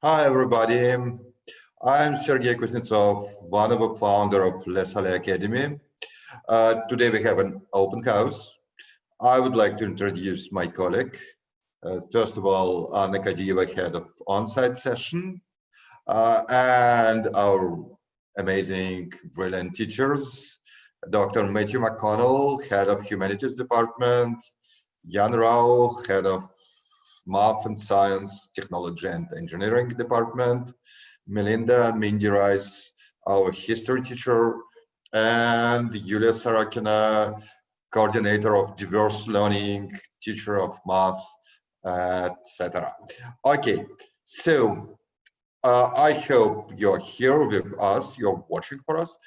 Hi, everybody. I'm Sergey Kuznetsov, one of the founder of Sallay Academy. Today we have an open house. I would like to introduce my colleague. First of all, Anna Kadieva, head of on-site session, and our amazing, brilliant teachers, Dr. Matthew McConnel, head of Humanities department, Yan Rauch, head of Math and Science, Technology and Engineering department, Melinda Rice, our history teacher, and Yulia Sorokina, coordinator of diverse learning, teacher of math, etc. Okay, so I hope you're here with us, you're watching for us.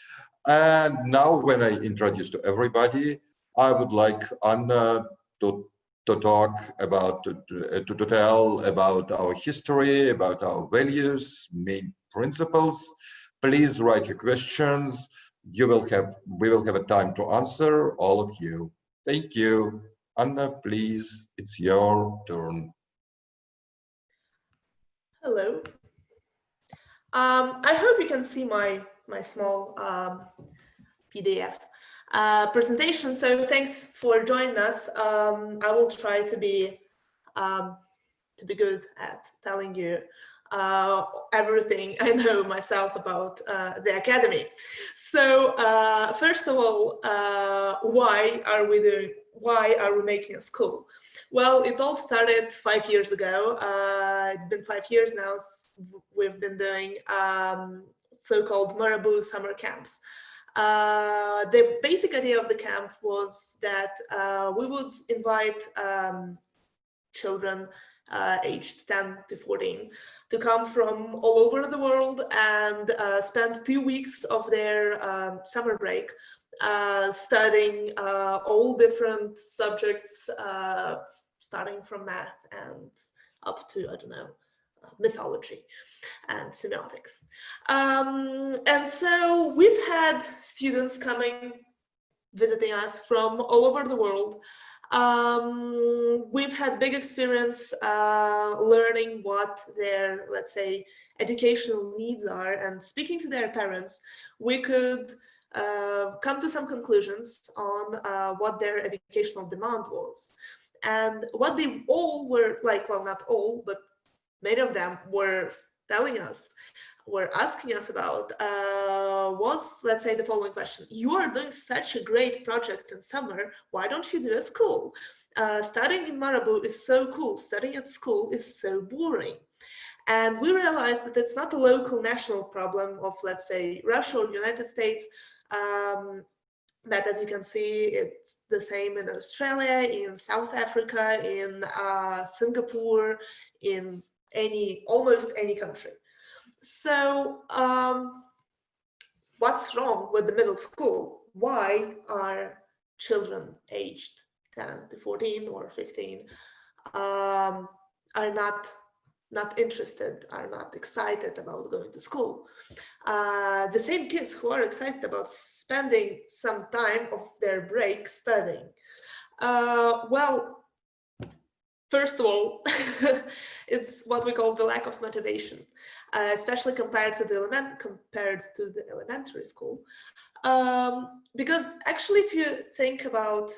And now when I introduce to everybody, I would like Anna to talk about, to tell about our history, about our values, main principles. Please write your questions. We will have a time to answer all of you. Thank you. Anna, please, it's your turn. Hello. I hope you can see my small PDF presentation. So thanks for joining us. I will try to be good at telling you everything I know myself about the academy. So first of all, why are we making a school? Well, it all started 5 years ago. It's been 5 years now. We've been doing so-called Marabou summer camps. The basic idea of the camp was that we would invite children aged 10 to 14 to come from all over the world and spend 2 weeks of their summer break studying all different subjects, starting from math and up to, I don't know, mythology and semiotics. And so we've had students coming, visiting us from all over the world. We've had big experience learning what their, let's say, educational needs are, and speaking to their parents, we could come to some conclusions on what their educational demand was. And what they all were like, well, not all, but many of them were telling us, were asking us about was, let's say, the following question. You are doing such a great project in summer, why don't you do a school? Studying in Marabou is so cool, studying at school is so boring. And we realized that it's not a local national problem of, let's say, Russia or United States, but as you can see, it's the same in Australia, in South Africa, in Singapore, in almost any country. So what's wrong with the middle school? Why are children aged 10 to 14 or 15 are not interested, are not excited about going to school? The same kids who are excited about spending some time of their break studying. Well, first of all, it's what we call the lack of motivation, especially compared to the elementary school. Because actually, if you think about,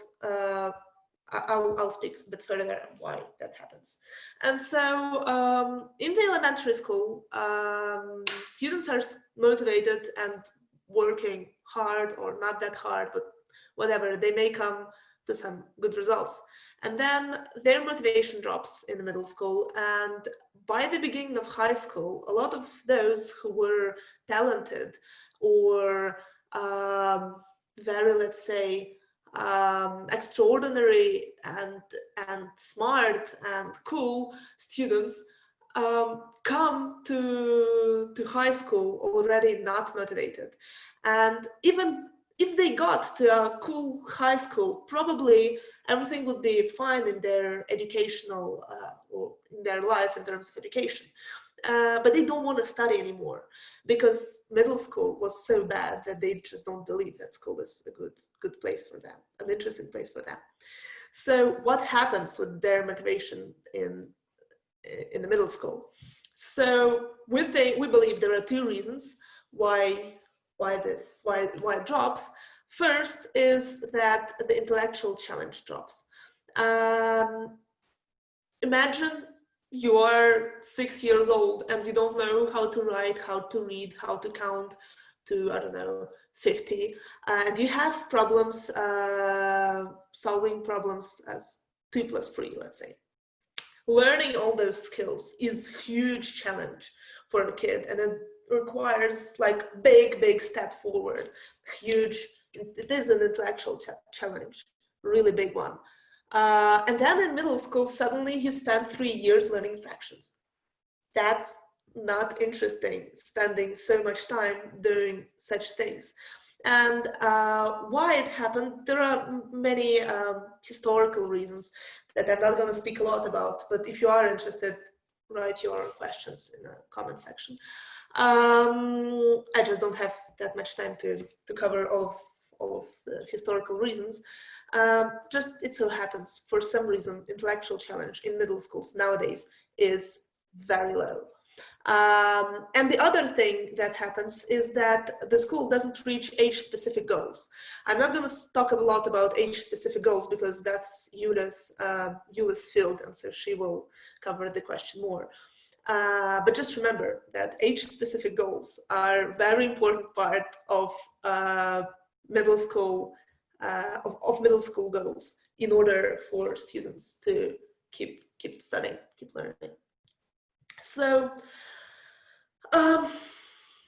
I'll speak a bit further on why that happens. And so in the elementary school, students are motivated and working hard, or not that hard, but whatever, they may come to some good results. And then their motivation drops in the middle school. And by the beginning of high school, a lot of those who were talented or very, let's say, extraordinary and smart and cool students come to high school already not motivated. And even if they got to a cool high school, probably everything would be fine in their educational or in their life in terms of education. But they don't want to study anymore because middle school was so bad that they just don't believe that school is a good place for them, an interesting place for them. So what happens with their motivation in the middle school? So we believe there are two reasons why it drops. First is that the intellectual challenge drops. Imagine you are 6 years old and you don't know how to write, how to read, how to count to, I don't know, 50, and you have problems solving problems as 2 + 3, let's say. Learning all those skills is a huge challenge for a kid, and it requires like big step forward. Huge, it is an intellectual challenge, really big one. And then in middle school, suddenly you spend 3 years learning fractions. That's not interesting, spending so much time doing such things. And why it happened, there are many historical reasons that I'm not going to speak a lot about, but if you are interested, write your questions in the comment section. I just don't have that much time to cover all of the historical reasons. Just it so happens, for some reason, intellectual challenge in middle schools nowadays is very low. And the other thing that happens is that the school doesn't reach age-specific goals. I'm not going to talk a lot about age-specific goals because that's Yulia's field, and so she will cover the question more. But just remember that age-specific goals are a very important part of middle school goals in order for students to keep studying, keep learning. So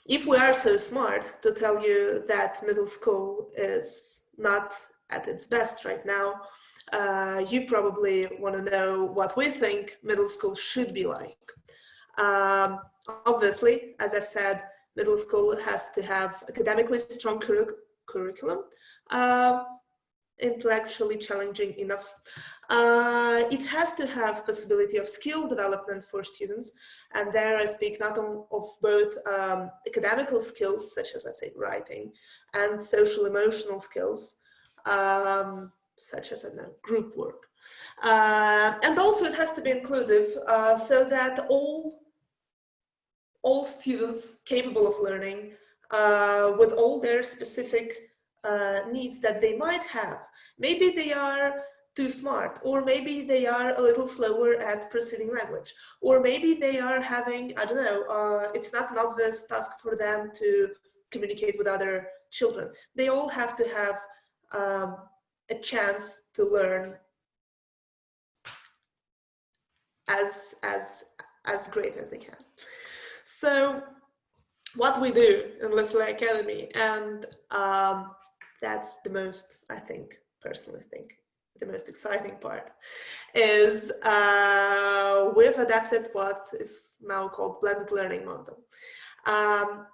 if we are so smart to tell you that middle school is not at its best right now, you probably want to know what we think middle school should be like. Obviously, as I've said, middle school has to have academically strong curriculum, intellectually challenging enough. It has to have possibility of skill development for students, and there I speak not of both academical skills, such as, let's say, writing, and social emotional skills, such as, I don't know, group work. And also it has to be inclusive, so that all students capable of learning with all their specific needs that they might have. Maybe they are too smart, or maybe they are a little slower at proceeding language, or maybe they are having, I don't know, it's not an obvious task for them to communicate with other children. They all have to have a chance to learn as great as they can. So what we do in Sallay Academy, and that's the most, I think, personally think, the most exciting part, is we've adapted what is now called blended learning model.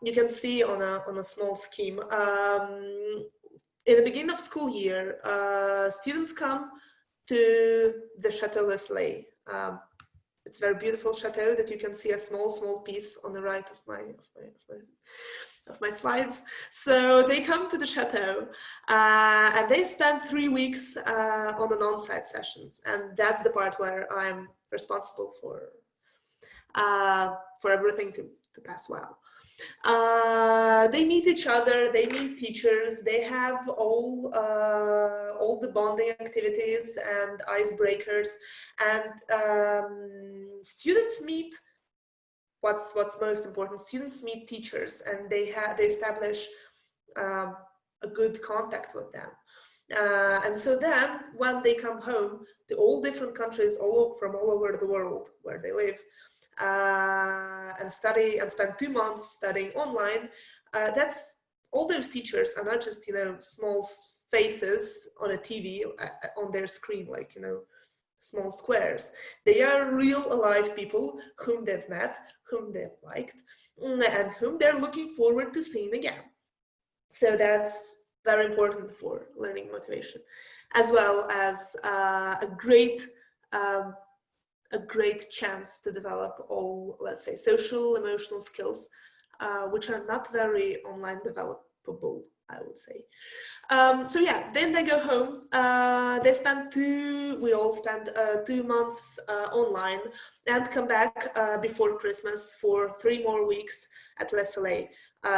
You can see on a small scheme. In the beginning of school year, students come to the Chateau Sallay. It's a very beautiful chateau that you can see a small piece on the right of my slides. So they come to the chateau and they spend 3 weeks on an on-site sessions, and that's the part where I'm responsible for everything to pass well. They meet each other, they meet teachers, they have all the bonding activities and icebreakers, and students meet, what's most important, students meet teachers, and they establish a good contact with them. And so then when they come home to all different countries, from all over the world where they live, and study and spend 2 months studying online, that's all those teachers are not just, small faces on a TV on their screen, like, small squares. They are real alive people whom they've met, whom they've liked, and whom they're looking forward to seeing again. So that's very important for learning motivation, as well as a great chance to develop all, let's say, social, emotional skills, which are not very online developable I would say. So yeah, then they go home. We all spend 2 months online and come back before Christmas for 3 more weeks at Les Sallay.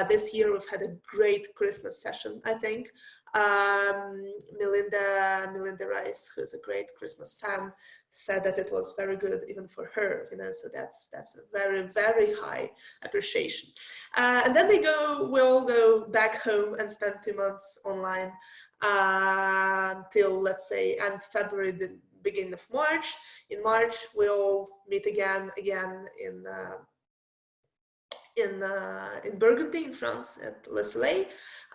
This year we've had a great Christmas session, I think. Melinda Rice, who's a great Christmas fan, said that it was very good even for her, you know, so that's a very, very high appreciation. And then we all go back home and spend 2 months online until, let's say, end February, the beginning of March. In March, we all meet again in Burgundy, in France, at Les Sallay,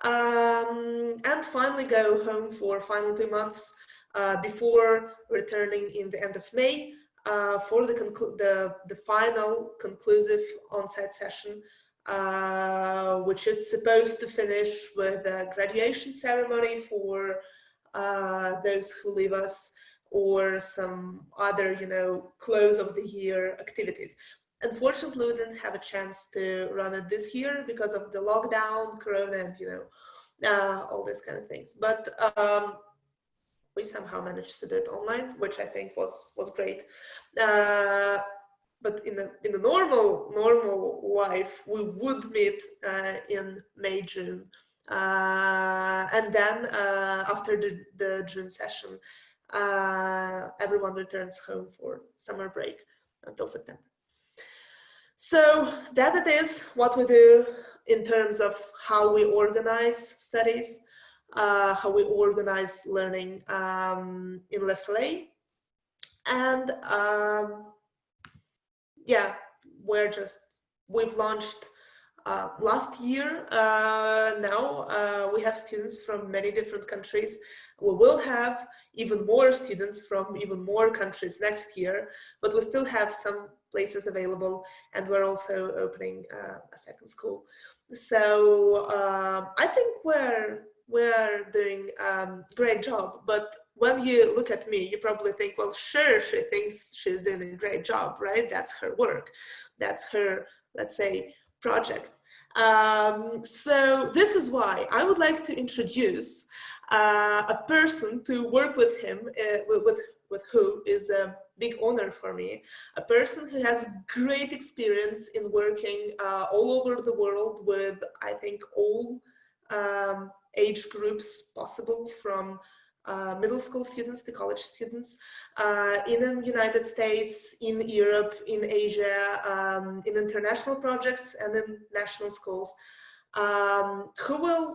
and finally go home for final 2 months before returning in the end of May for the final conclusive on-site session, which is supposed to finish with a graduation ceremony for those who leave us, or some other, you know, close of the year activities. Unfortunately, we didn't have a chance to run it this year because of the lockdown, Corona, and, you know, all these kind of things. But we somehow managed to do it online, which I think was great. But in the normal life, we would meet in May, June, and then after the June session, everyone returns home for summer break until September. So that it is what we do in terms of how we organize studies, how we organize learning in Les Sallay. And yeah, we've launched last year. Now we have students from many different countries. We will have even more students from even more countries next year, but we still have some places available, and we're also opening a second school. So I think we're doing a great job. But when you look at me, you probably think, well, sure, she thinks she's doing a great job, right? That's her work. That's her, let's say, project. So this is why I would like to introduce a person to work with him, with who is a big honor for me, a person who has great experience in working all over the world with, I think, all age groups possible, from middle school students to college students, in the United States, in Europe, in Asia, in international projects and in national schools, who will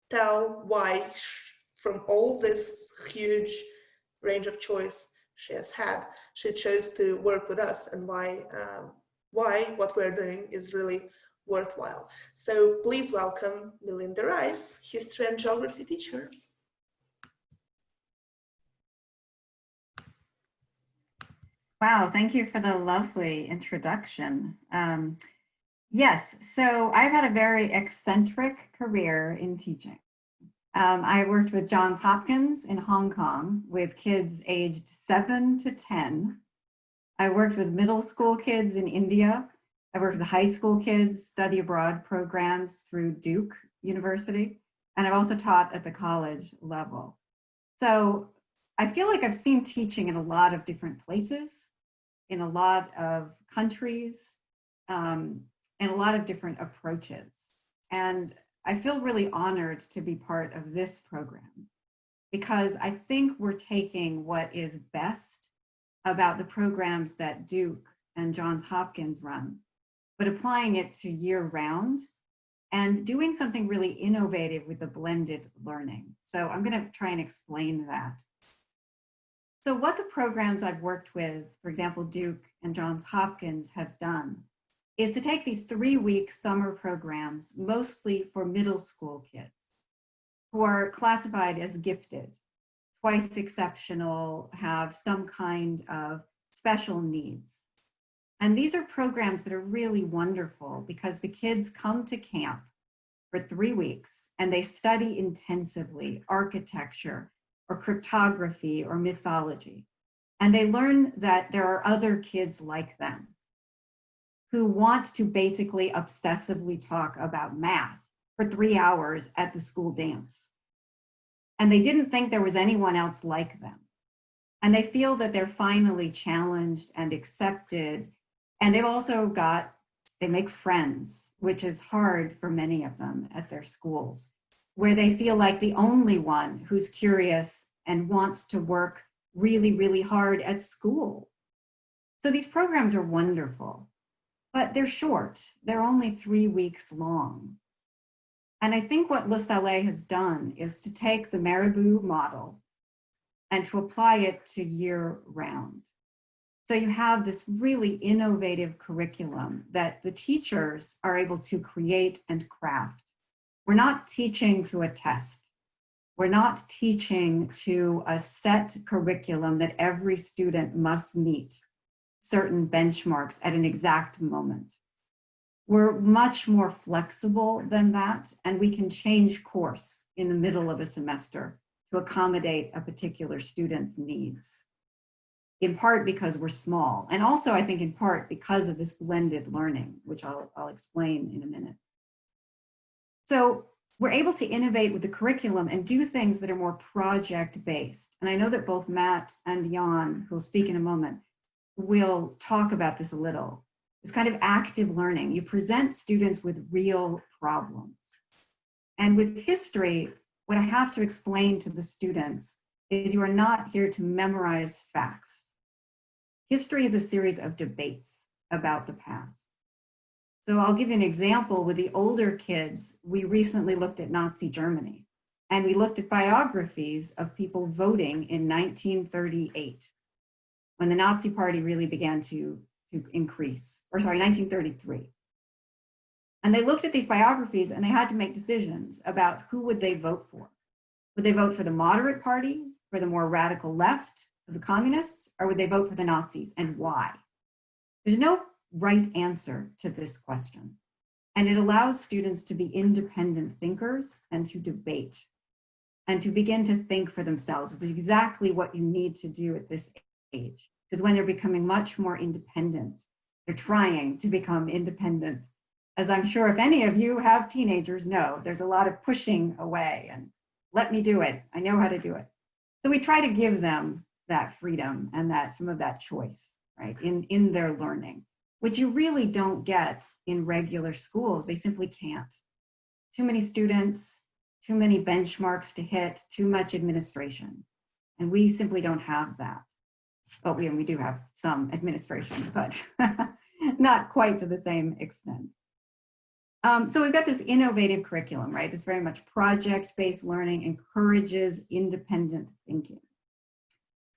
tell why, from all this huge range of choice she has had, she chose to work with us, and why what we're doing is really worthwhile. So please welcome Melinda Rice, history and geography teacher. Wow, thank you for the lovely introduction. Yes, so I've had a very eccentric career in teaching. I worked with Johns Hopkins in Hong Kong with kids aged 7 to 10. I worked with middle school kids in India. I worked with high school kids, study abroad programs through Duke University. And I've also taught at the college level. So I feel like I've seen teaching in a lot of different places, in a lot of countries, and a lot of different approaches. And I feel really honored to be part of this program, because I think we're taking what is best about the programs that Duke and Johns Hopkins run, but applying it to year round and doing something really innovative with the blended learning. So I'm going to try and explain that. So what the programs I've worked with, for example, Duke and Johns Hopkins, have done is to take these 3-week summer programs, mostly for middle school kids who are classified as gifted, twice exceptional, have some kind of special needs. And these are programs that are really wonderful because the kids come to camp for 3 weeks and they study intensively architecture or cryptography or mythology. And they learn that there are other kids like them who want to basically obsessively talk about math for 3 hours at the school dance. And they didn't think there was anyone else like them. And they feel that they're finally challenged and accepted. And they've also they make friends, which is hard for many of them at their schools, where they feel like the only one who's curious and wants to work really, really hard at school. So these programs are wonderful, but they're short. They're only 3 weeks long. And I think what Le Sallay has done is to take the Marabou model and to apply it to year round. So you have this really innovative curriculum that the teachers are able to create and craft. We're not teaching to a test. We're not teaching to a set curriculum that every student must meet certain benchmarks at an exact moment. We're much more flexible than that, and we can change course in the middle of a semester to accommodate a particular student's needs, in part because we're small, and also I think in part because of this blended learning, which I'll explain in a minute. So we're able to innovate with the curriculum and do things that are more project-based. And I know that both Matt and Yan, who will speak in a moment, will talk about this a little. It's kind of active learning. You present students with real problems. And with history, what I have to explain to the students is you are not here to memorize facts. History is a series of debates about the past. So I'll give you an example. With the older kids, we recently looked at Nazi Germany, and we looked at biographies of people voting in 1938, when the Nazi Party really began to increase, or sorry, 1933. And they looked at these biographies and they had to make decisions about who would they vote for. Would they vote for the moderate party, for the more radical left of the communists, or would they vote for the Nazis, and why? There's no right answer to this question. And it allows students to be independent thinkers and to debate and to begin to think for themselves, which is exactly what you need to do at this age. Because when they're becoming much more independent, they're trying to become independent. As I'm sure if any of you have teenagers know, there's a lot of pushing away and let me do it. I know how to do it. So we try to give them that freedom and some of that choice, right, in their learning, which you really don't get in regular schools. They simply can't. Too many students, too many benchmarks to hit, too much administration. And we simply don't have that. But we do have some administration, but not quite to the same extent. So we've got this innovative curriculum, right? That's very much project-based learning, encourages independent thinking.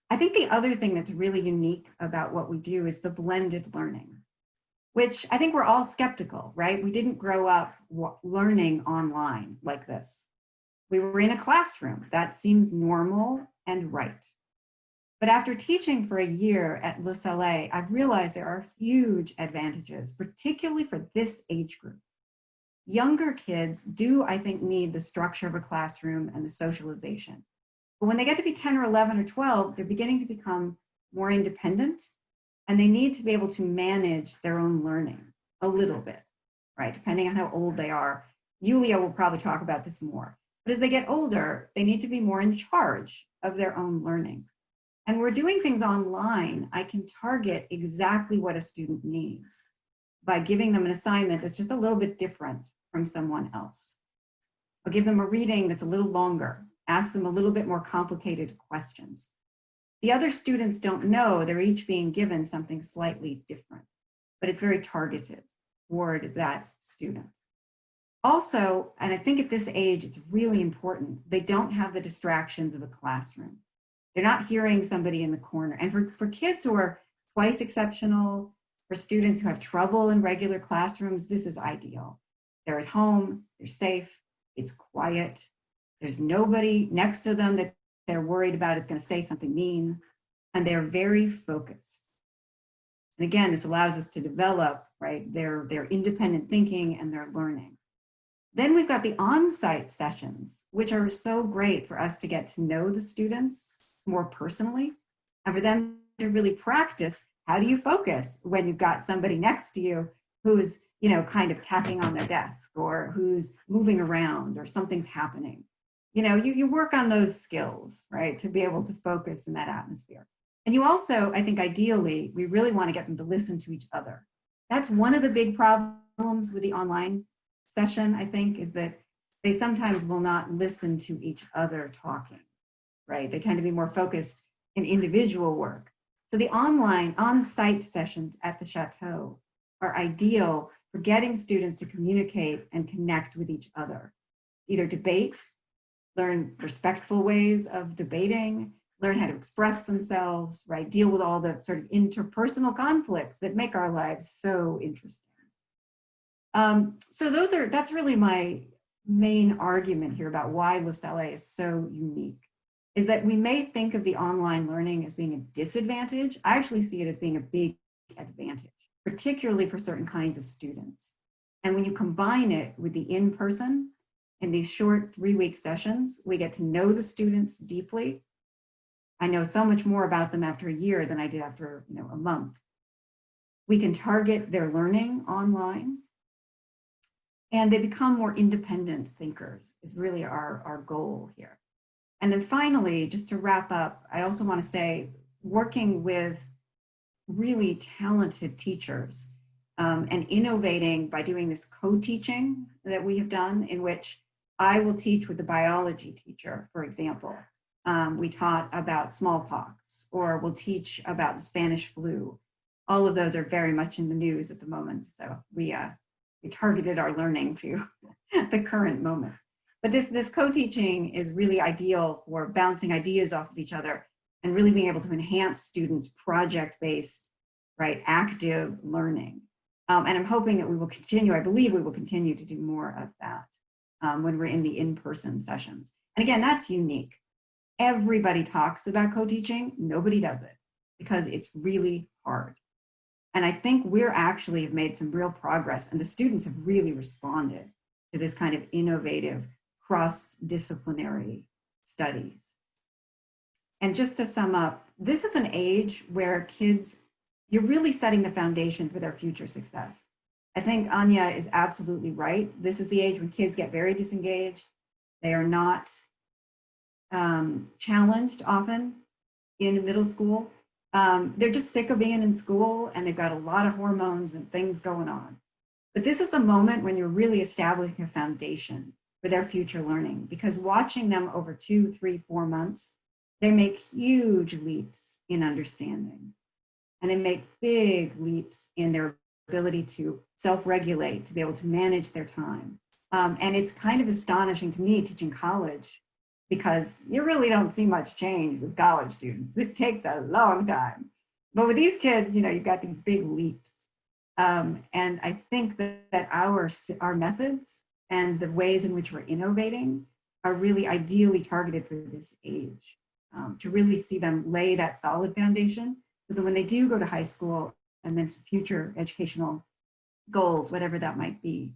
I think the other thing that's really unique about what we do is the blended learning, which I think we're all skeptical, right? We didn't grow up learning online like this. We were in a classroom. That seems normal and right. But after teaching for a year at Le Sallay, I've realized there are huge advantages, particularly for this age group. Younger kids do, I think, need the structure of a classroom and the socialization. But when they get to be 10 or 11 or 12, they're beginning to become more independent, and they need to be able to manage their own learning a little bit, right? Depending on how old they are. Yulia will probably talk about this more. But as they get older, they need to be more in charge of their own learning. And we're doing things online. I can target exactly what a student needs by giving them an assignment that's just a little bit different from someone else. I'll give them a reading that's a little longer, ask them a little bit more complicated questions. The other students don't know, they're each being given something slightly different, but it's very targeted toward that student. Also, and I think at this age, it's really important, they don't have the distractions of a classroom. They're not hearing somebody in the corner. And for kids who are twice exceptional, for students who have trouble in regular classrooms, this is ideal. They're at home, they're safe, it's quiet, there's nobody next to them that they're worried about is going to say something mean, and they're very focused. And again, this allows us to develop, right, their independent thinking and their learning. Then we've got the on-site sessions, which are so great for us to get to know the students more personally, and for them to really practice, how do you focus when you've got somebody next to you who's, you know, kind of tapping on their desk, or who's moving around, or something's happening. You know, you work on those skills, right, to be able to focus in that atmosphere. And you also, I think ideally, we really want to get them to listen to each other. That's one of the big problems with the online session, I think, is that they sometimes will not listen to each other talking, right? They tend to be more focused in individual work. So the online, on-site sessions at the Chateau are ideal for getting students to communicate and connect with each other. Either debate, learn respectful ways of debating, learn how to express themselves, right? Deal with all the sort of interpersonal conflicts that make our lives so interesting. So that's really my main argument here about why Le Sallay is so unique, is that we may think of the online learning as being a disadvantage. I actually see it as being a big advantage, particularly for certain kinds of students. And when you combine it with the in-person, in these short 3-week sessions, we get to know the students deeply. I know so much more about them after a year than I did after, you know, a month. We can target their learning online, and they become more independent thinkers is really our goal here. And then finally, just to wrap up, I also want to say, working with really talented teachers and innovating by doing this co-teaching that we have done, in which I will teach with the biology teacher, for example. We taught about smallpox, or we'll teach about the Spanish flu. All of those are very much in the news at the moment. So we targeted our learning to the current moment. But this co-teaching is really ideal for bouncing ideas off of each other and really being able to enhance students' project-based, right, active learning. And I'm hoping that we will continue, I believe we will continue to do more of that when we're in the in-person sessions. And again, that's unique. Everybody talks about co-teaching, nobody does it because it's really hard. And I think we're actually have made some real progress, and the students have really responded to this kind of innovative cross-disciplinary studies. And just to sum up, this is an age where kids, you're really setting the foundation for their future success. I think Anya is absolutely right. This is the age when kids get very disengaged. They are not challenged often in middle school. They're just sick of being in school, and they've got a lot of hormones and things going on. But this is a moment when you're really establishing a foundation for their future learning, because watching them over 2, 3, 4 months, they make huge leaps in understanding. And they make big leaps in their ability to self-regulate, to be able to manage their time. And it's kind of astonishing to me teaching college, because you really don't see much change with college students. It takes a long time. But with these kids, you know, you've got these big leaps. And I think that our methods and the ways in which we're innovating are really ideally targeted for this age, to really see them lay that solid foundation so that when they do go to high school and then to future educational goals, whatever that might be,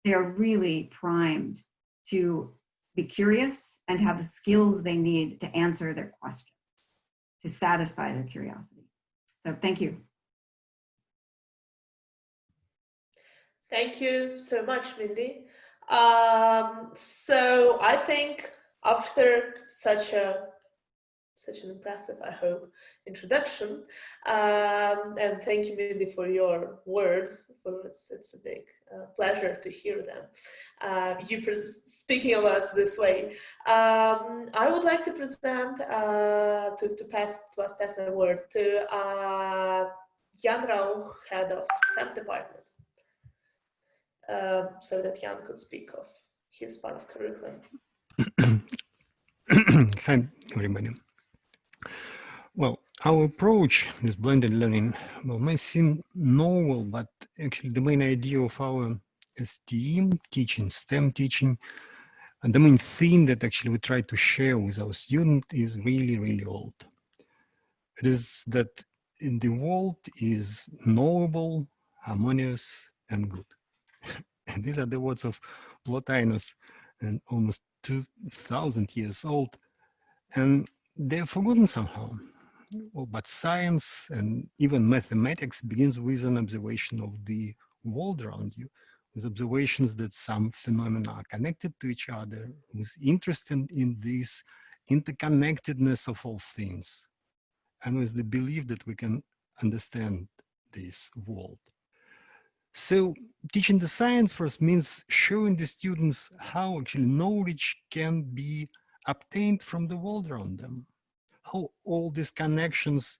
they are really primed to be curious and have the skills they need to answer their questions, to satisfy their curiosity. So thank you. Thank you so much, Mindy. So I think after such an impressive, I hope, introduction, and thank you, Mindy, for your words. It's a big pleasure to hear them. You speaking of us this way. I would like to present, to pass my word to Yan Rauch, head of STEM department, so that Yan could speak of his part of curriculum. Hi, everybody. Well, our approach, this blended learning, well, may seem novel, but actually the main idea of our STEM teaching, STEM teaching, and the main theme that actually we try to share with our students is really, really old. It is that in the world is knowable, harmonious, and good. And these are the words of Plotinus, and almost 2,000 years old, and they're forgotten somehow. Well, but science and even mathematics begins with an observation of the world around you, with observations that some phenomena are connected to each other, with interest in this interconnectedness of all things, and with the belief that we can understand this world. So teaching the science first means showing the students how actually knowledge can be obtained from the world around them, how all these connections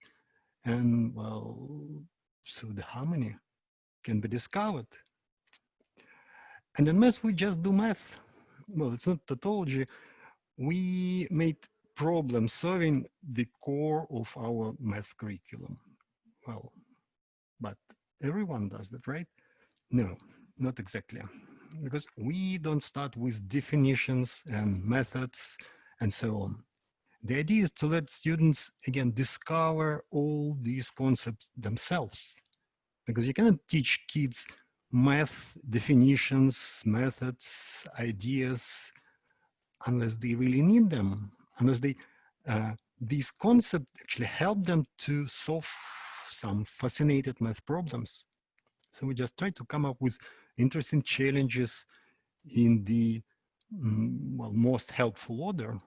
and, well, so the harmony can be discovered. And in math, we just do math. Well, it's not tautology. We made problem solving the core of our math curriculum. Well, but everyone does that, right? No, not exactly. Because we don't start with definitions and methods and so on. The idea is to let students, again, discover all these concepts themselves. Because you cannot teach kids math definitions, methods, ideas, unless they really need them, unless they, these concepts actually help them to solve some fascinating math problems. So we just try to come up with interesting challenges in the well, most helpful order.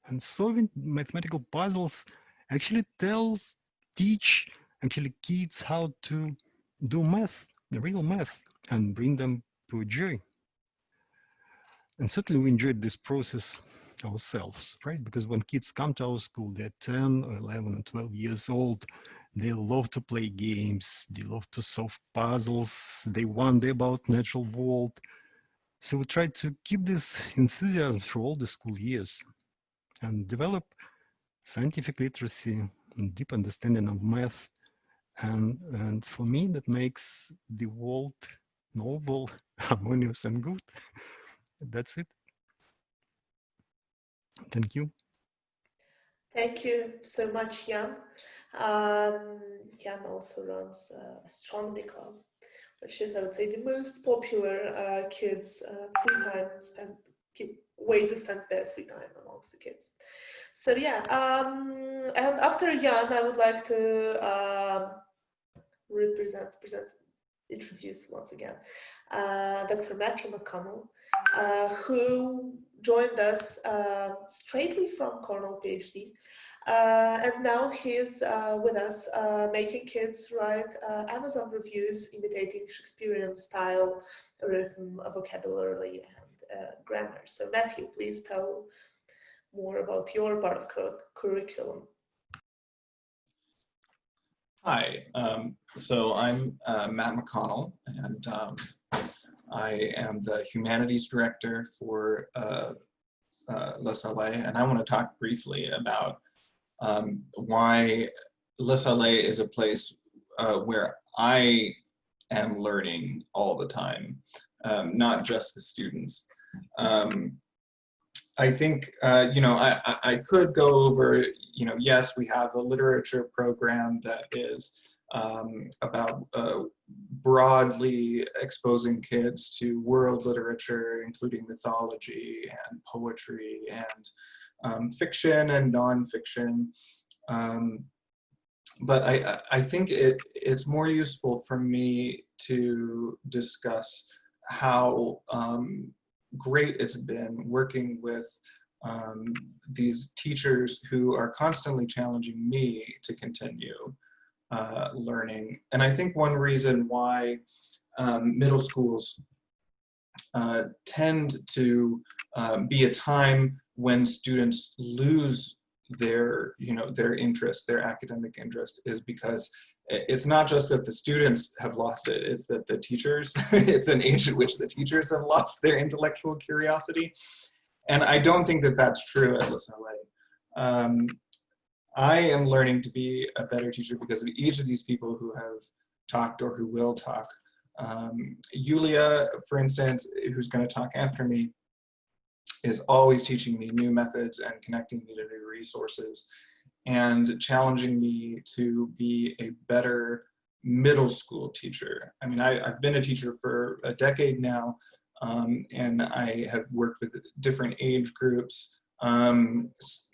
And solving mathematical puzzles actually teach actually kids how to do math, the real math, and bring them to joy. And certainly we enjoyed this process ourselves, right? Because when kids come to our school, they're 10 or 11 or 12 years old. They love to play games. They love to solve puzzles. They wonder about natural world. So we try to keep this enthusiasm through all the school years and develop scientific literacy and deep understanding of math. And for me, that makes the world noble, harmonious, and good. That's it. Thank you. Thank you so much, Yan. Yan also runs astronomy club, which is, I would say, the most popular kids' free time way to spend their free time amongst the kids. So yeah, and after Yan, I would like to introduce once again Dr. Matthew McConnel, who joined us straightly from Cornell Ph.D. And now he's with us making kids write Amazon reviews imitating Shakespearean style, rhythm, vocabulary, and grammar. So Matthew, please tell more about your part of curriculum. Hi, so I'm Matt McConnell, and I am the Humanities Director for Sallay, and I want to talk briefly about why Sallay is a place where I am learning all the time, not just the students. I think, you know, I could go over, you know, yes, we have a literature program that is about broadly exposing kids to world literature, including mythology and poetry and fiction and nonfiction. But I think it's more useful for me to discuss how great it's been working with these teachers who are constantly challenging me to continue learning. And I think one reason why middle schools tend to be a time when students lose their, you know, their interest, their academic interest, is because it's not just that the students have lost it, it's that the teachers, it's an age at which the teachers have lost their intellectual curiosity. And I don't think that that's true at Sallay. I am learning to be a better teacher because of each of these people who have talked or who will talk. Yulia, for instance, who's going to talk after me, is always teaching me new methods and connecting me to new resources and challenging me to be a better middle school teacher. I mean, I've been a teacher for a decade now, and I have worked with different age groups.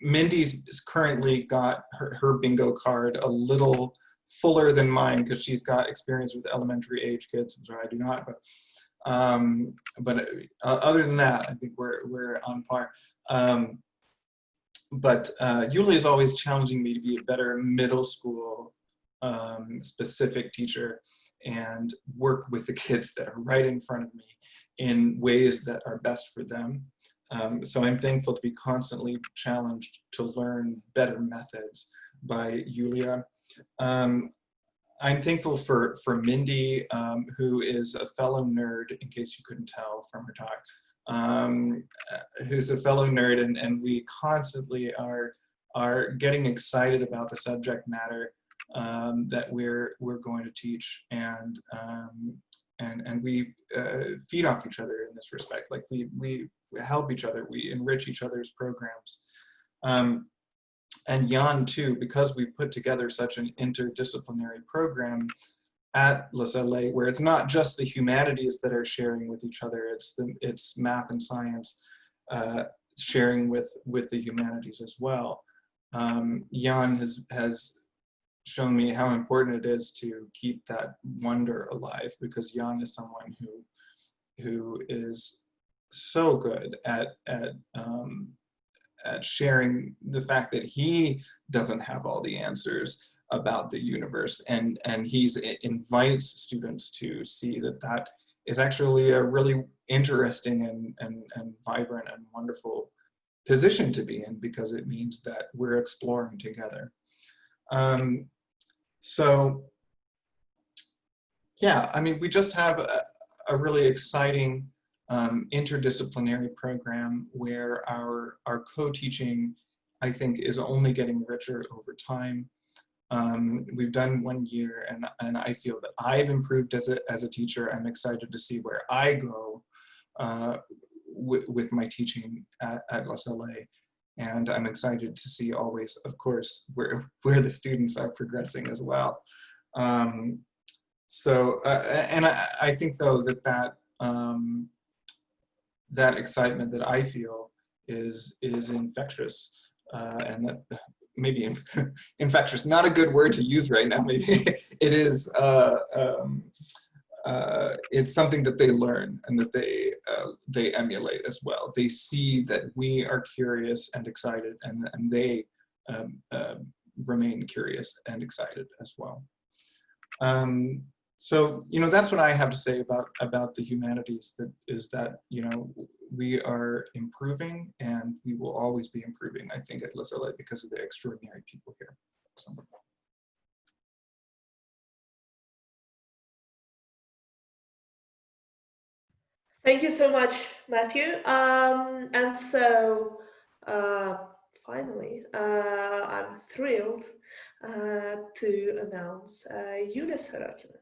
Mindy's currently got her bingo card a little fuller than mine because she's got experience with elementary age kids, which I do not. But other than that, I think we're on par. But Yulia is always challenging me to be a better middle school specific teacher and work with the kids that are right in front of me in ways that are best for them. So I'm thankful to be constantly challenged to learn better methods by Yulia. I'm thankful for Mindy, who is a fellow nerd, in case you couldn't tell from her talk, who's a fellow nerd, and we constantly are getting excited about the subject matter that we're going to teach, and we feed off each other in this respect. Like we help each other, we enrich each other's programs. And Yan too, because we put together such an interdisciplinary program at Sallay, where it's not just the humanities that are sharing with each other, it's math and science sharing with the humanities as well. Yan has shown me how important it is to keep that wonder alive, because Yan is someone who is so good at sharing the fact that he doesn't have all the answers about the universe, and he invites students to see that is actually a really interesting and vibrant and wonderful position to be in, because it means that we're exploring together. So yeah, I mean, we just have a really exciting interdisciplinary program where our co-teaching, I think, is only getting richer over time. We've done 1 year, and I feel that I've improved as a teacher. I'm excited to see where I go with my teaching at Sallay, and I'm excited to see always, of course, where the students are progressing as well. So, and I think though that excitement that I feel is infectious, and that maybe infectious, not a good word to use right now. Maybe it is. It's something that they learn and that they emulate as well. They see that we are curious and excited, and they remain curious and excited as well. So, you know, that's what I have to say about the humanities, that, you know, we are improving, and we will always be improving, I think, at Sallay because of the extraordinary people here. So. Thank you so much, Matthew. And so finally, I'm thrilled to announce Yulia Sorokina,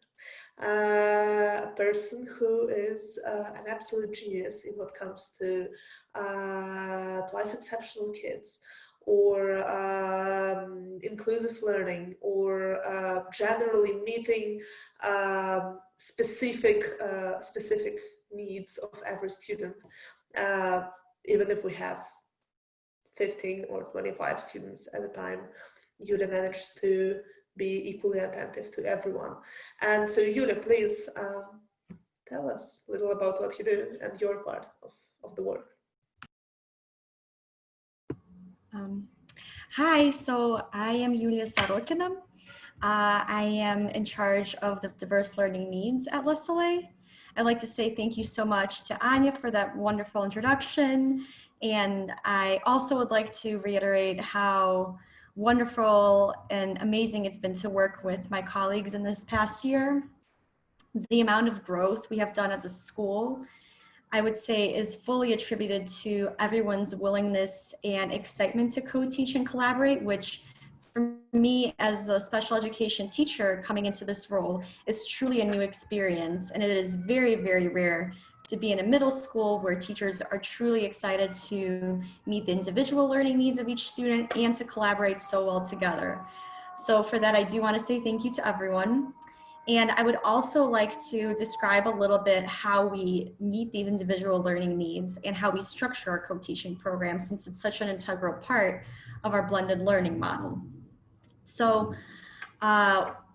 a person who is an absolute genius in what comes to twice exceptional kids, or inclusive learning, or generally meeting specific needs of every student, even if we have 15 or 25 students at a time. Yulia managed to be equally attentive to everyone. And so Yulia, please tell us a little about what you do and your part of the work. Hi, so I am Yulia Sorokina. I am in charge of the diverse learning needs at Sallay. I'd like to say thank you so much to Anya for that wonderful introduction. And I also would like to reiterate how wonderful and amazing it's been to work with my colleagues in this past year. The amount of growth we have done as a school, I would say, is fully attributed to everyone's willingness and excitement to co-teach and collaborate, which for me as a special education teacher coming into this role is truly a new experience. And it is very, very rare to be in a middle school where teachers are truly excited to meet the individual learning needs of each student and to collaborate so well together. So for that, I do want to say thank you to everyone. And I would also like to describe a little bit how we meet these individual learning needs and how we structure our co-teaching program, since it's such an integral part of our blended learning model. So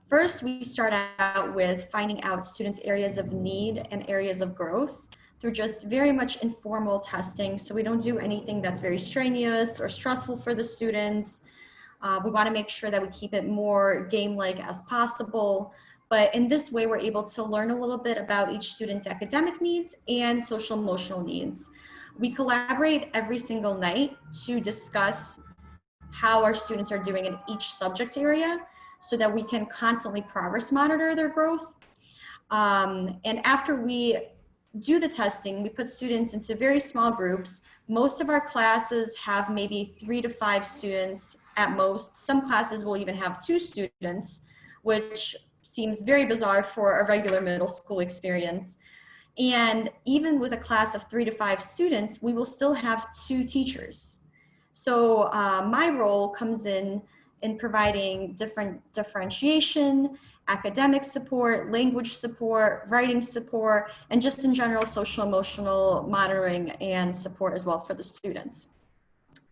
First, we start out with finding out students' areas of need and areas of growth through just very much informal testing. So we don't do anything that's very strenuous or stressful for the students. We want to make sure that we keep it more game-like as possible. But in this way, we're able to learn a little bit about each student's academic needs and social emotional needs. We collaborate every single night to discuss how our students are doing in each subject area so that we can constantly progress monitor their growth. And after we do the testing, we put students into very small groups. Most of our classes have maybe 3 to 5 students at most. Some classes will even have 2 students, which seems very bizarre for a regular middle school experience. And even with a class of 3 to 5 students, we will still have 2 teachers. So my role comes in providing different differentiation, academic support, language support, writing support, and just in general social emotional monitoring and support as well for the students.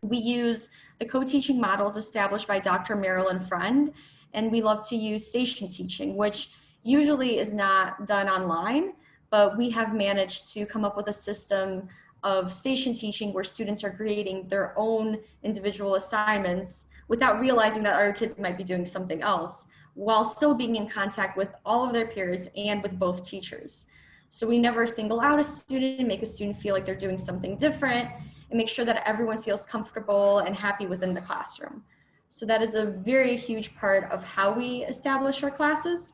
We use the co-teaching models established by Dr. Marilyn Friend, and we love to use station teaching, which usually is not done online, but we have managed to come up with a system of station teaching where students are creating their own individual assignments without realizing that other kids might be doing something else, while still being in contact with all of their peers and with both teachers. So we never single out a student and make a student feel like they're doing something different, and make sure that everyone feels comfortable and happy within the classroom. So that is a very huge part of how we establish our classes.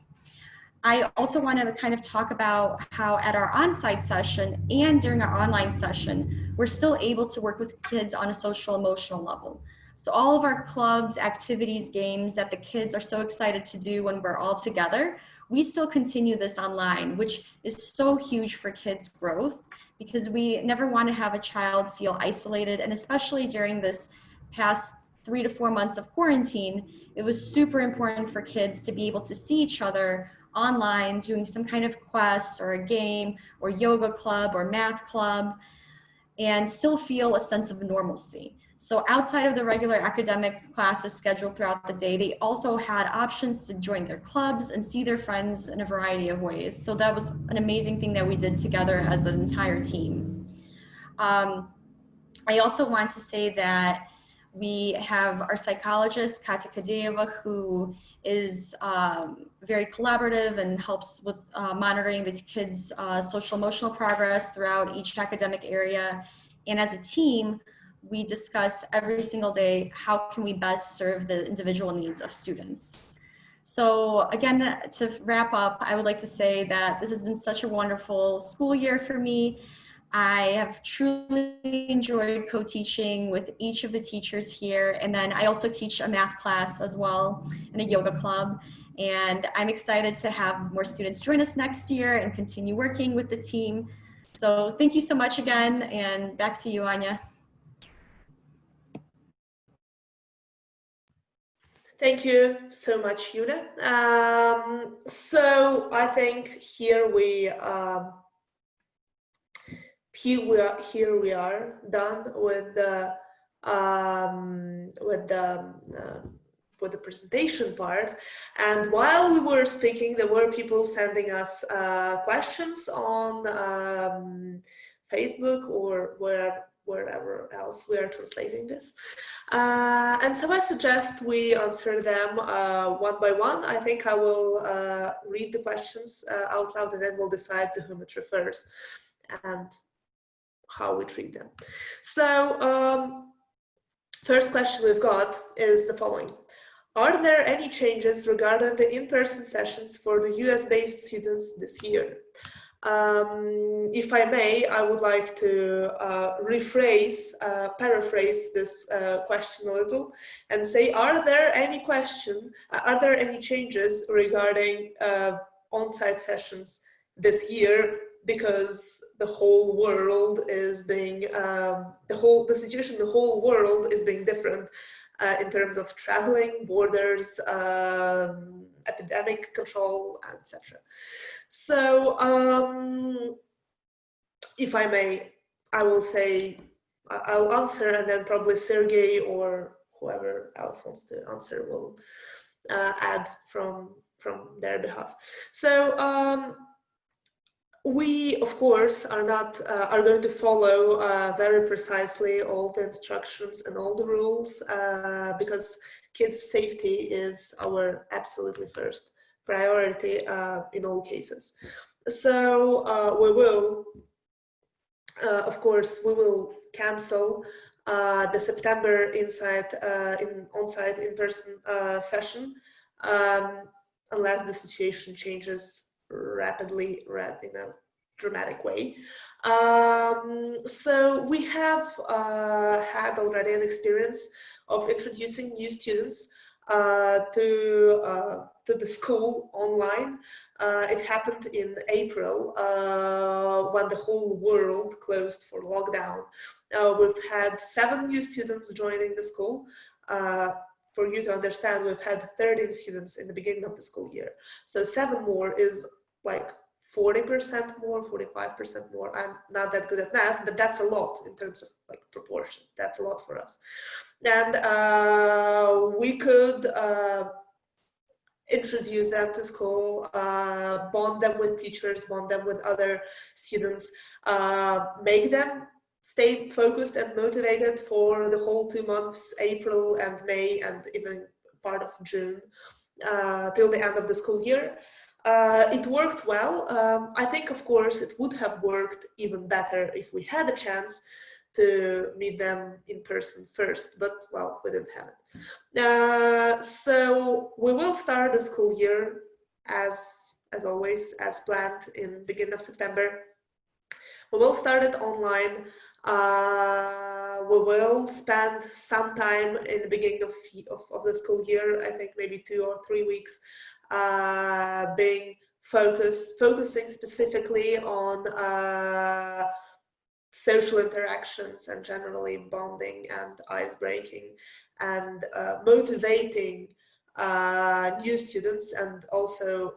I also want to kind of talk about how at our on-site session and during our online session, we're still able to work with kids on a social emotional level. So all of our clubs, activities, games that the kids are so excited to do when we're all together, we still continue this online, which is so huge for kids' growth because we never want to have a child feel isolated. And especially during this past 3 to 4 months of quarantine, it was super important for kids to be able to see each other online doing some kind of quest or a game or yoga club or math club and still feel a sense of normalcy. So outside of the regular academic classes scheduled throughout the day, they also had options to join their clubs and see their friends in a variety of ways. So that was an amazing thing that we did together as an entire team. I also want to say that we have our psychologist, Anna Kadieva, who is very collaborative and helps with monitoring the kids' social emotional progress throughout each academic area. And as a team, we discuss every single day, how can we best serve the individual needs of students? So again, to wrap up, I would like to say that this has been such a wonderful school year for me. I have truly enjoyed co-teaching with each of the teachers here. And then I also teach a math class as well and a yoga club. And I'm excited to have more students join us next year and continue working with the team. So thank you so much again, and back to you, Anya. Thank you so much, Yulia. So I think here we are done with the presentation part. And while we were speaking, there were people sending us questions on Facebook or wherever else we are translating this. And so I suggest we answer them one by one. I think I will read the questions out loud, and then we'll decide to whom it refers and how we treat them. So first question we've got is the following. Are there any changes regarding the in-person sessions for the US-based students this year? If I may, I would like to paraphrase this question a little and say, are there any changes regarding on-site sessions this year? Because the whole world is being, the situation in the whole world is being different in terms of traveling, borders, epidemic control, etc. So if I may, I will say, I'll answer, and then probably Sergey or whoever else wants to answer will add from from their behalf. So we, of course, are going to follow very precisely all the instructions and all the rules because kids' safety is our absolutely first priority in all cases. So we will, of course, we will cancel the September on-site in-person session unless the situation changes rapidly in a dramatic way. So we have had already an experience of introducing new students to the school online. It happened in April when the whole world closed for lockdown. We've had 7 new students joining the school. For you to understand, we've had 13 students in the beginning of the school year. So 7 more is like 40% more, 45% more. I'm not that good at math, but that's a lot in terms of like proportion. That's a lot for us. And we could introduce them to school, bond them with teachers, bond them with other students, make them stay focused and motivated for the whole 2 months, April and May, and even part of June, till the end of the school year. It worked well. I think, of course, it would have worked even better if we had a chance to meet them in person first, but well, we didn't have it. So we will start the school year as always, as planned in the beginning of September. We will start it online. We will spend some time in the beginning of the school year, I think maybe 2 or 3 weeks, focusing specifically on social interactions and generally bonding and ice breaking and motivating new students, and also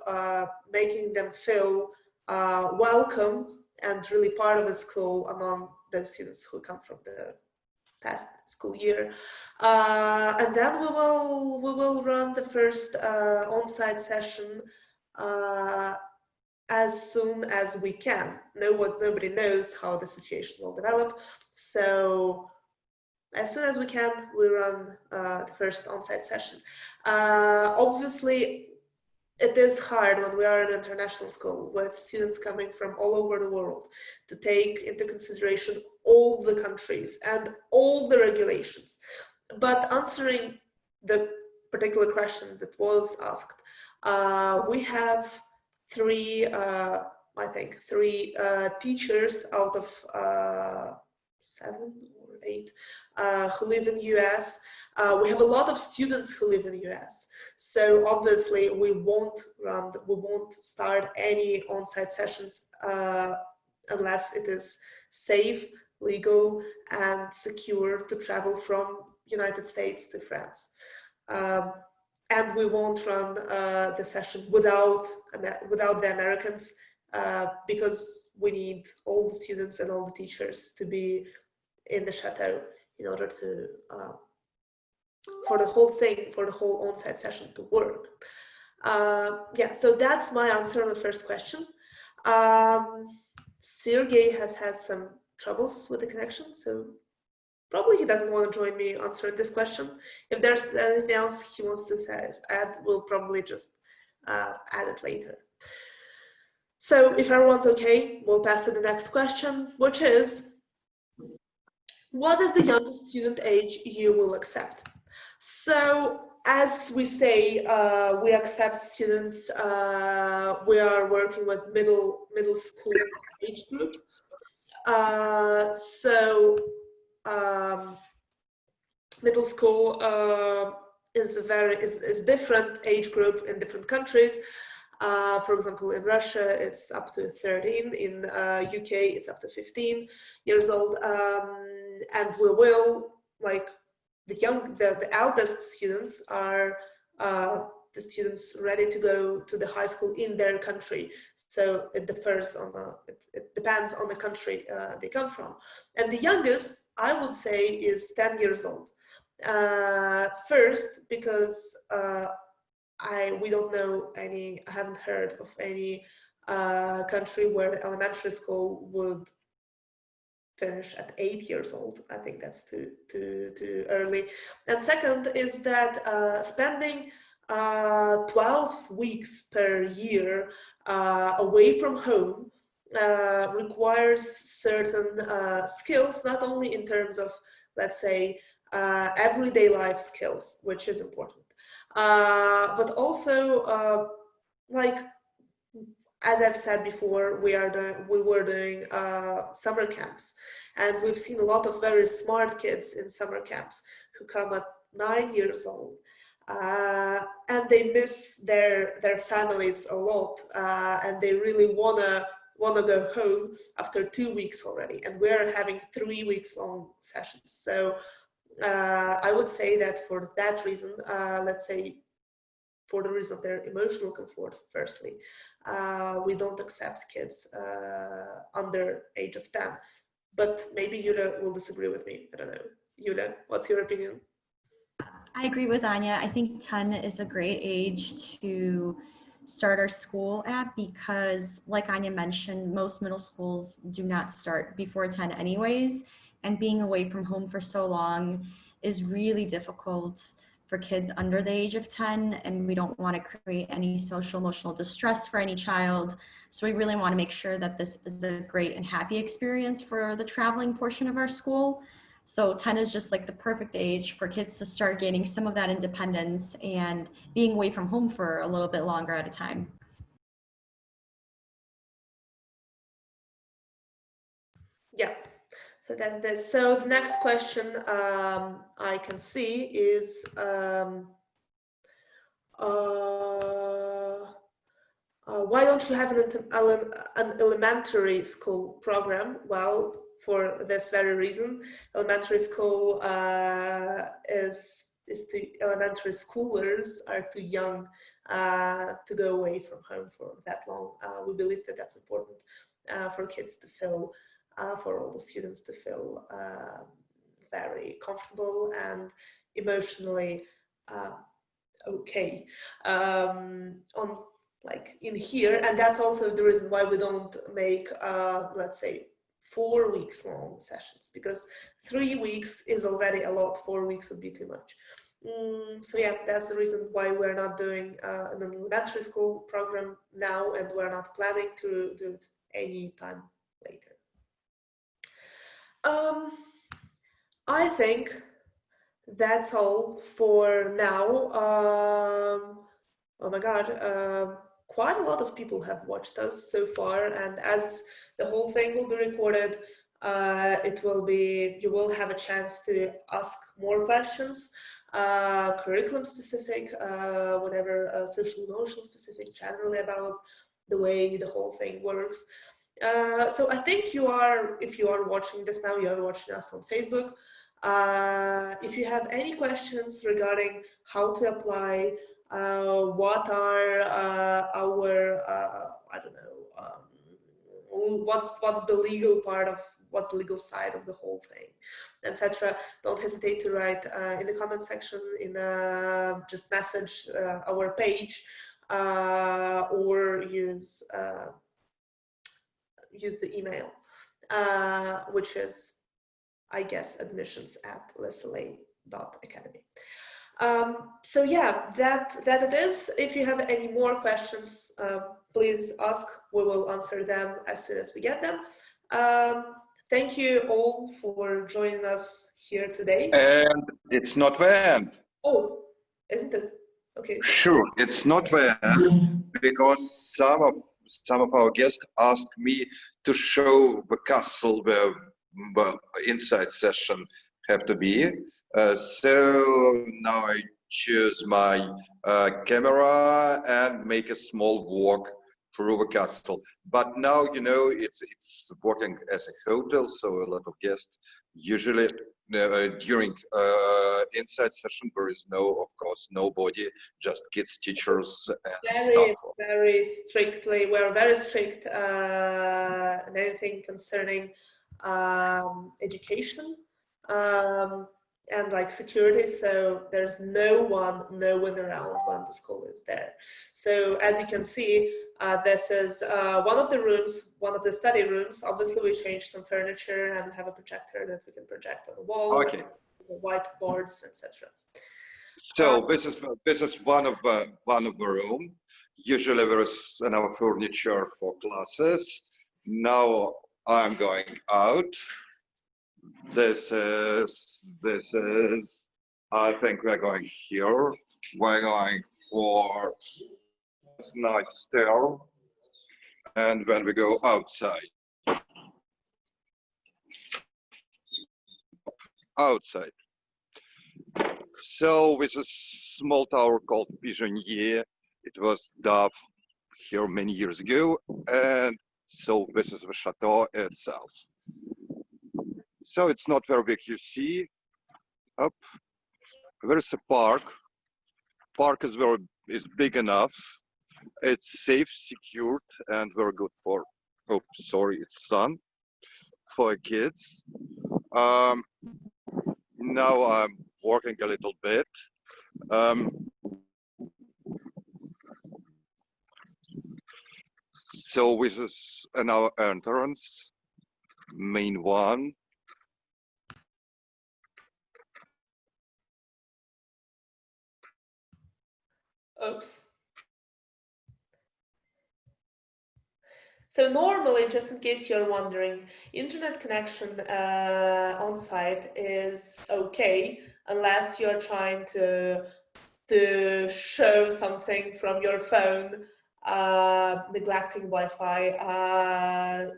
making them feel welcome and really part of the school among those students who come from the past school year. And then we will run the first on-site session as soon as we can. Nobody knows how the situation will develop, so as soon as we can, we run the first on-site session. Obviously, it is hard when we are an international school with students coming from all over the world to take into consideration all the countries and all the regulations. But answering the particular question that was asked, we have 3 teachers out of 7 or 8 who live in the US. We have a lot of students who live in the US. So obviously we won't start any on-site sessions unless it is safe, legal, and secure to travel from United States to France. And we won't run the session without the Americans, because we need all the students and all the teachers to be in the chateau in order to for the whole on-site session to work. Yeah, so that's my answer on the first question. Sergey has had some troubles with the connection, so probably he doesn't want to join me answering this question. If there's anything else he wants to add, we'll probably just add it later. So if everyone's okay, we'll pass to the next question, which is, what is the youngest student age you will accept? So as we say, we accept students, we are working with middle school age group. Middle school is different age group in different countries. For example, in Russia, it's up to 13. In UK, it's up to 15 years old. And we will, like, the eldest students are the students ready to go to the high school in their country. So it differs it depends on the country they come from. And the youngest, I would say, is 10 years old. First, because we don't know any, I haven't heard of any country where the elementary school would finish at 8 years old. I think that's too early. And second is that spending 12 weeks per year away from home requires certain skills, not only in terms of, let's say, everyday life skills, which is important, but also like, as I've said before, we were doing summer camps, and we've seen a lot of very smart kids in summer camps who come at 9 years old, and they miss their families a lot, and they really wanna go home after 2 weeks already, and we're having 3 weeks long sessions. So I would say that for that reason, let's say, for the reason of their emotional comfort, firstly, we don't accept kids under age of 10. But maybe Yulia will disagree with me. I don't know. Yulia, what's your opinion? I agree with Anya. I think 10 is a great age to start our school at, because like Anya mentioned, most middle schools do not start before 10 anyways. And being away from home for so long is really difficult for kids under the age of 10, and we don't want to create any social emotional distress for any child. So we really want to make sure that this is a great and happy experience for the traveling portion of our school. So 10 is just like the perfect age for kids to start gaining some of that independence and being away from home for a little bit longer at a time. Yeah. So so the next question I can see is why don't you have an elementary school program? Well, for this very reason, elementary school elementary schoolers are too young to go away from home for that long. We believe that that's important for kids to feel, for all the students to feel very comfortable and emotionally okay on like in here. And that's also the reason why we don't make let's say 4 weeks long sessions, because 3 weeks is already a lot. 4 weeks would be too much. So yeah, that's the reason why we're not doing an elementary school program now, and we're not planning to do it any time later. I think that's all for now. Oh my God, quite a lot of people have watched us so far, and as the whole thing will be recorded, you will have a chance to ask more questions, curriculum specific, whatever, social emotional specific, generally about the way the whole thing works. So I think if you are watching this now, you are watching us on Facebook. If you have any questions regarding how to apply, what are our, I don't know, what's the legal part of, what's the legal side of the whole thing, etc., don't hesitate to write in the comment section, just message our page, or use the email, which is, I guess, admissions@lesallay.academy. So yeah, that it is. If you have any more questions, please ask. We will answer them as soon as we get them. Thank you all for joining us here today. And it's not the end. Oh, isn't it? Okay. Sure, it's not the end, because some of our guests asked me to show the castle where the inside session have to be. So now I choose my camera and make a small walk through the castle. But now, you know, it's working as a hotel, so a lot of guests usually during inside session there is of course nobody, just kids, teachers, and staff. Very strictly, we're very strict in anything concerning education. and like security, so there's no one around when the school is there. So as you can see, this is one of the rooms, one of the study rooms. Obviously we changed some furniture and we have a projector that we can project on the wall, Okay. the whiteboards, etc. So this is one of the room. Usually there is another furniture for classes. Now I'm going out. This is, I think we're going here. We're going for this nice stair. And then we go outside. Outside. So with a small tower called Pigeonnier, it was done here many years ago. And so this is the chateau itself. So it's not very big, you see. Up, there's a park. Park is big enough. It's safe, secured, and very good for, oh, sorry, it's sun for kids. Now I'm working a little bit. So this is our entrance, main one. Oops. So normally, just in case you're wondering, internet connection on site is okay unless you're trying to show something from your phone, neglecting Wi-Fi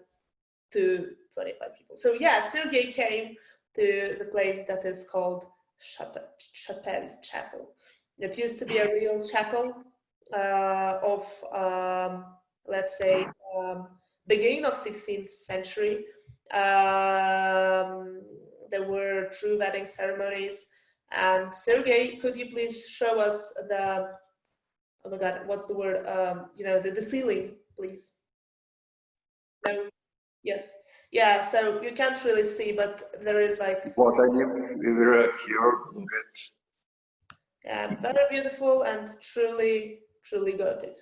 to 25 people. So yeah, Sergey came to the place that is called Chapel. It used to be a real chapel of, let's say, beginning of 16th century. There were true wedding ceremonies. And Sergey, could you please show us the, oh my God, what's the word? You know, the ceiling, please. No, yes. Yeah, so you can't really see, but there is like... What I need, we were here. Yeah, very beautiful and truly, truly Gothic.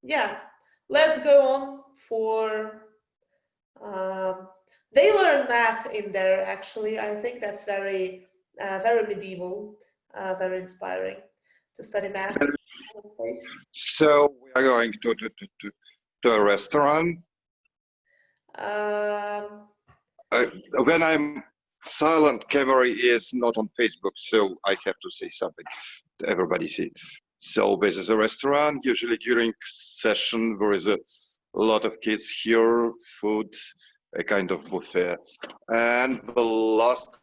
Yeah, let's go on for, they learn math in there actually. I think that's very, very medieval, very inspiring to study math. So we are going to a restaurant. When I'm silent, camera is not on Facebook, so I have to say something to everybody see. So this is a restaurant. Usually during session there is a lot of kids here, food, a kind of buffet, and the last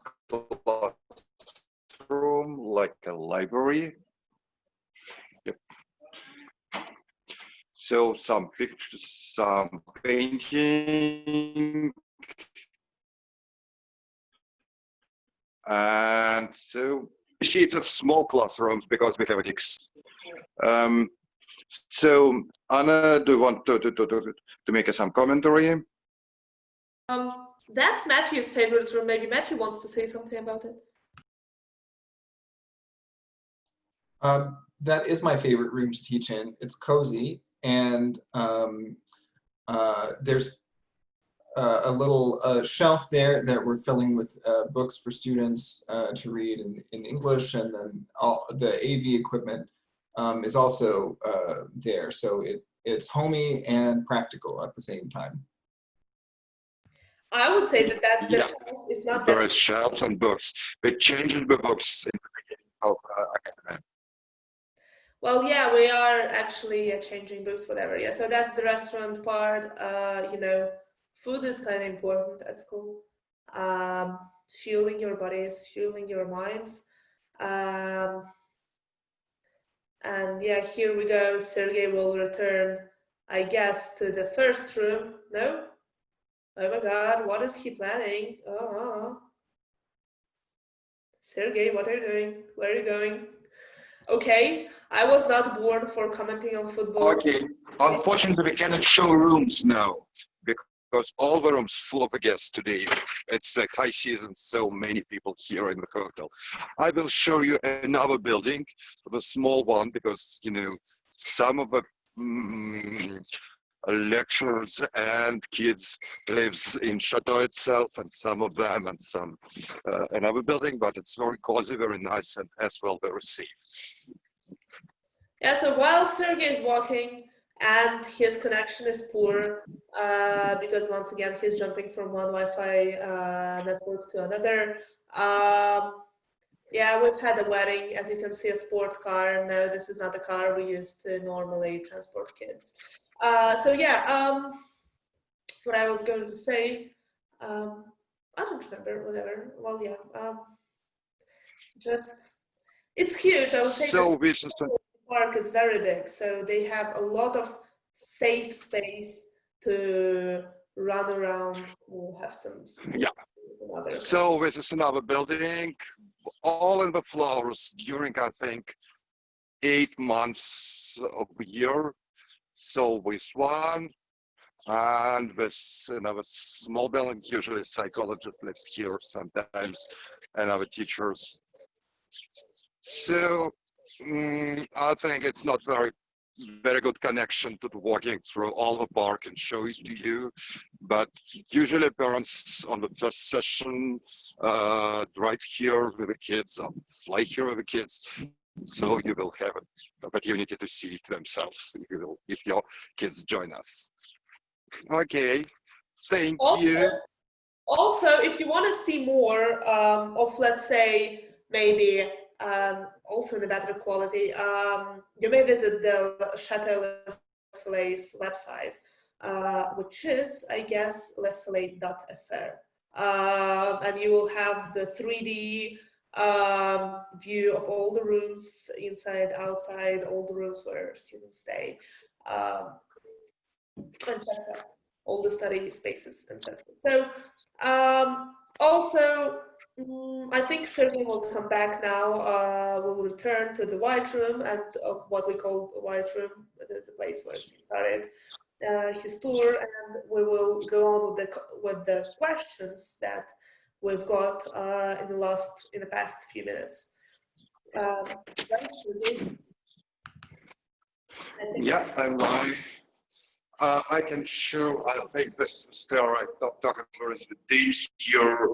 room like a library. Yep. So some pictures, some painting. And so you see, it's a small classrooms because we have a mix. So Anna, do you want to make some commentary? That's Matthew's favorite room. Maybe Matthew wants to say something about it. That is my favorite room to teach in. It's cozy, and there's a little shelf there that we're filling with books for students to read in English, and then all the AV equipment is also there. So it's homey and practical at the same time. I would say that the Yeah. shelf is not There that. is shelves and books. We changed the books in the beginning of academic. Well, yeah, we are actually changing books, whatever. Yeah, so that's the restaurant part. You know, food is kind of important at school. Fueling your bodies, fueling your minds. And yeah, here we go. Sergey will return, I guess, to the first room. No? Oh my God, what is he planning? Oh. Sergey, what are you doing? Where are you going? Okay, I was not born for commenting on football. Okay, unfortunately we cannot show rooms now because all the rooms full of guests today. It's a high season, so many people here in the hotel. I will show you another building, the small one, because, you know, some of the lecturers and kids lives in Chateau itself, and some of them and some another building, but it's very cozy, very nice, and as well very safe. Yeah, so while Sergey is walking and his connection is poor, because once again he's jumping from one Wi-Fi network to another. Yeah, we've had a wedding, as you can see, a sport car. No, this is not the car we used to normally transport kids. So yeah, what I was going to say, I don't remember, whatever. Well, yeah, just, it's huge. I would say So the park is very big, so they have a lot of safe space to run around, to have some. Yeah. So this is another building, all in the floors during, I think, 8 months of the year. So this one, and this another small building, usually psychologist lives here sometimes, and other teachers. So I think it's not very good connection to the walking through all the park and show it to you, but usually parents on the first session drive here with the kids, or fly here with the kids, so you will have an opportunity to see it themselves if your kids join us. Okay, thank you. Also, if you want to see more of, let's say, maybe also in a better quality, you may visit the Chateau Sallay's website, which is, I guess, lessallay.fr. And you will have the 3D view of all the rooms, inside, outside, all the rooms where students stay, etc. All the study spaces, etc. So also, I think Sergey will come back now. We'll return to the White Room, and what we call the White Room. It is the place where he started his tour, and we will go on with the questions that we've got in the past few minutes. Yeah, I'm right. I can show, I think this steroid doctor is the date here,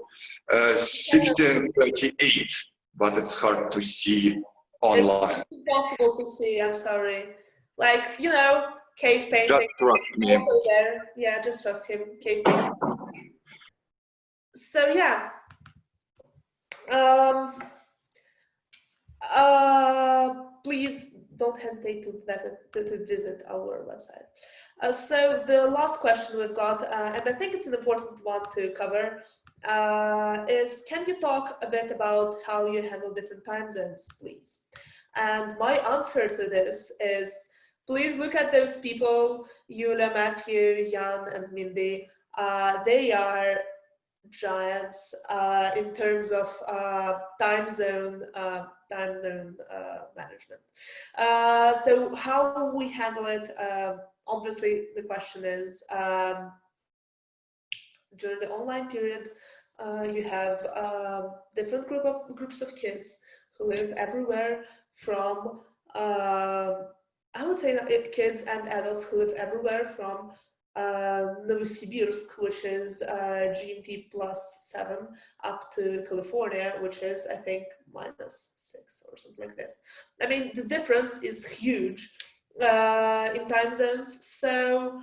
1638, but it's hard to see online. It's impossible to see, I'm sorry. Like, you know, cave painting. Just trust me. Also there. Yeah, just trust him, cave painting. So yeah. Please don't hesitate to visit our website. So the last question we've got, and I think it's an important one to cover, is can you talk a bit about how you handle different time zones, please? And my answer to this is, please look at those people, Yulia, Matthew, Yan, and Mindy. They are giants in terms of time zone management. So how we handle it, obviously the question is, during the online period, you have different groups of kids who live everywhere from, I would say that kids and adults who live everywhere from Novosibirsk, which is GMT +7, up to California, which is, I think, -6 or something like this. I mean, the difference is huge in time zones. So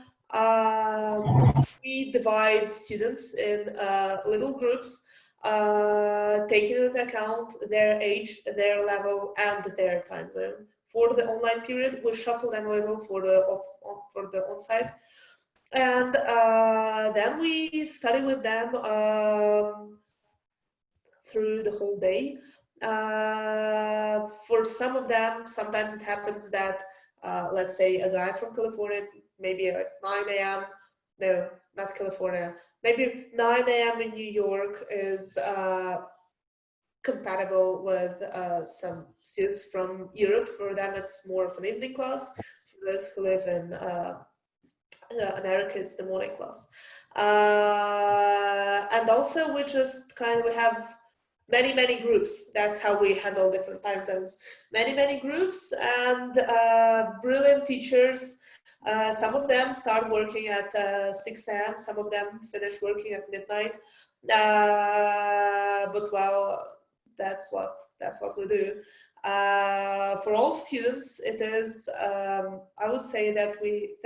we divide students in little groups, taking into account their age, their level, and their time zone. For the online period, we shuffle them a little for the on-site. And then we study with them through the whole day. For some of them, sometimes it happens that, let's say, a guy from California, maybe like 9 a.m. No, not California. Maybe 9 a.m. in New York is compatible with some students from Europe. For them, it's more of an evening class. For those who live in America it's the morning class. And also we have many groups. That's how we handle different time zones. Many groups and brilliant teachers. Some of them start working at 6 a.m. Some of them finish working at midnight. But well, that's what we do. For all students, it is. I would say that we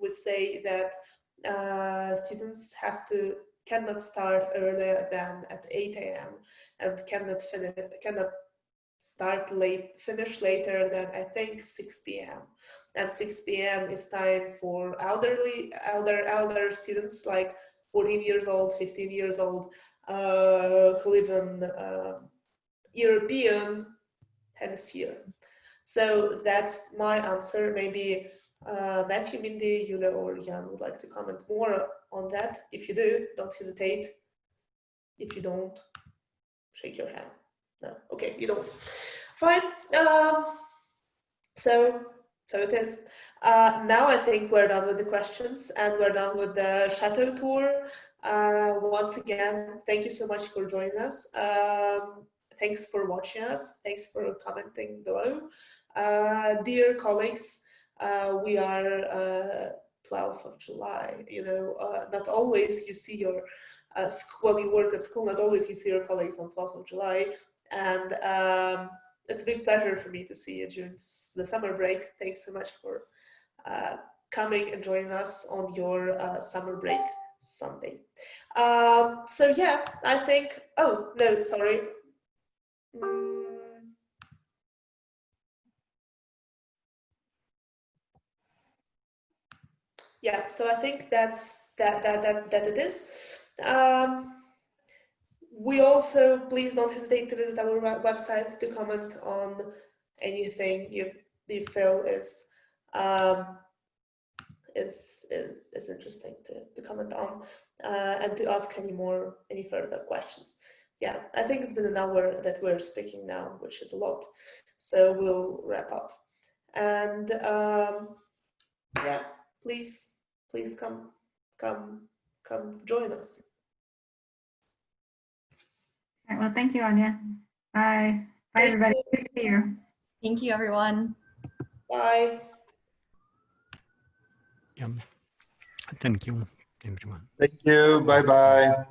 say that students cannot start earlier than at 8 a.m. and cannot finish later than I think 6 p.m. And 6 p.m. is time for elder students like 14 years old, 15 years old, who live in European hemisphere. So that's my answer. Maybe Matthew, Mindy, Yulia, or Yan would like to comment more on that. If you do, don't hesitate. If you don't, shake your hand. No, okay, you don't. Fine. So it is. Now I think we're done with the questions and we're done with the chateau tour. Once again, thank you so much for joining us. Thanks for watching us. Thanks for commenting below. Dear colleagues, we are 12th of July. You know, not always you see your, when you work at school, not always you see your colleagues on 12th of July. And it's a big pleasure for me to see you during the summer break. Thanks so much for coming and joining us on your summer break Sunday. So yeah, I think, oh, no, sorry. Yeah, so I think that's that it is. We also, please don't hesitate to visit our website to comment on anything you feel is interesting to comment on, and to ask any further questions. Yeah, I think it's been an hour that we're speaking now, which is a lot. So we'll wrap up. And yeah, please come join us. All right, well, thank you, Anya. Bye. Bye, everybody. Good to see you. Thank you, everyone. Bye. Yeah. Thank you, everyone. Thank you. Bye-bye.